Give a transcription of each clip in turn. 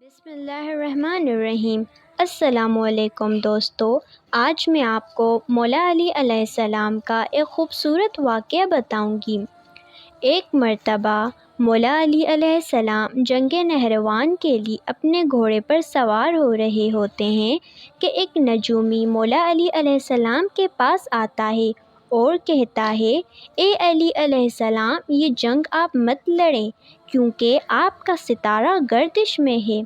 بسم اللہ الرحمن الرحیم۔ السلام علیکم دوستو، آج میں آپ کو مولا علی علیہ السلام کا ایک خوبصورت واقعہ بتاؤں گی۔ ایک مرتبہ مولا علی علیہ السلام جنگ نہروان کے لیے اپنے گھوڑے پر سوار ہو رہے ہوتے ہیں کہ ایک نجومی مولا علی علیہ السلام کے پاس آتا ہے اور کہتا ہے، اے علی علیہ السلام، یہ جنگ آپ مت لڑیں کیونکہ آپ کا ستارہ گردش میں ہے،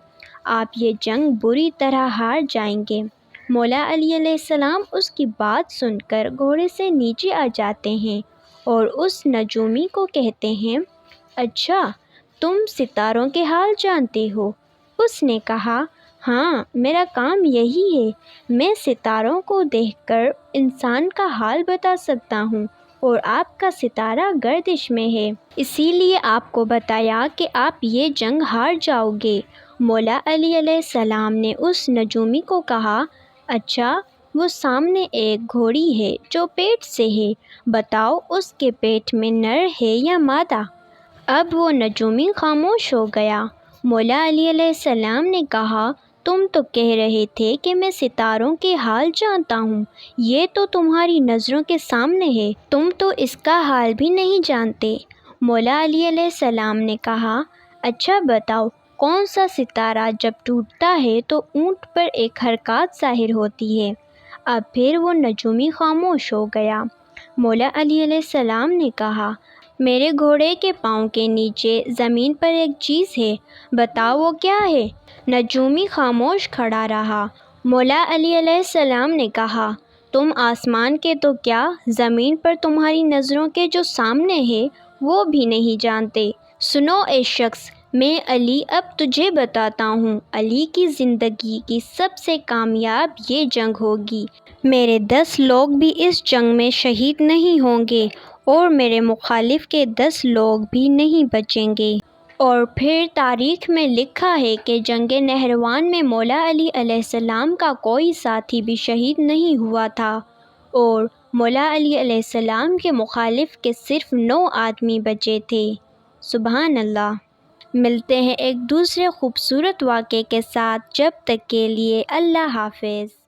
آپ یہ جنگ بری طرح ہار جائیں گے۔ مولا علی علیہ السلام اس کی بات سن کر گھوڑے سے نیچے آ جاتے ہیں اور اس نجومی کو کہتے ہیں، اچھا، تم ستاروں کے حال جانتے ہو؟ اس نے کہا، ہاں، میرا کام یہی ہے، میں ستاروں کو دیکھ کر انسان کا حال بتا سکتا ہوں، اور آپ کا ستارہ گردش میں ہے، اسی لیے آپ کو بتایا کہ آپ یہ جنگ ہار جاؤ گے۔ مولا علی علیہ السلام نے اس نجومی کو کہا، اچھا، وہ سامنے ایک گھوڑی ہے جو پیٹ سے ہے، بتاؤ اس کے پیٹ میں نر ہے یا مادہ؟ اب وہ نجومی خاموش ہو گیا۔ مولا علی علیہ السلام نے کہا، تم تو کہہ رہے تھے کہ میں ستاروں کے حال جانتا ہوں، یہ تو تمہاری نظروں کے سامنے ہے، تم تو اس کا حال بھی نہیں جانتے۔ مولا علی علیہ السلام نے کہا، اچھا بتاؤ، کون سا ستارہ جب ٹوٹتا ہے تو اونٹ پر ایک حرکات ظاہر ہوتی ہے؟ اب پھر وہ نجومی خاموش ہو گیا۔ مولا علی علیہ السلام نے کہا، میرے گھوڑے کے پاؤں کے نیچے زمین پر ایک چیز ہے، بتاؤ وہ کیا ہے؟ نجومی خاموش کھڑا رہا۔ مولا علی علیہ السلام نے کہا، تم آسمان کے تو کیا، زمین پر تمہاری نظروں کے جو سامنے ہے وہ بھی نہیں جانتے۔ سنو اے شخص، میں علی اب تجھے بتاتا ہوں، علی کی زندگی کی سب سے کامیاب یہ جنگ ہوگی، میرے 10 لوگ بھی اس جنگ میں شہید نہیں ہوں گے اور میرے مخالف کے 10 لوگ بھی نہیں بچیں گے۔ اور پھر تاریخ میں لکھا ہے کہ جنگ نہروان میں مولا علی علیہ السلام کا کوئی ساتھی بھی شہید نہیں ہوا تھا، اور مولا علی علیہ السلام کے مخالف کے صرف 9 آدمی بچے تھے۔ سبحان اللہ۔ ملتے ہیں ایک دوسرے خوبصورت واقعے کے ساتھ، جب تک کے لیے اللہ حافظ۔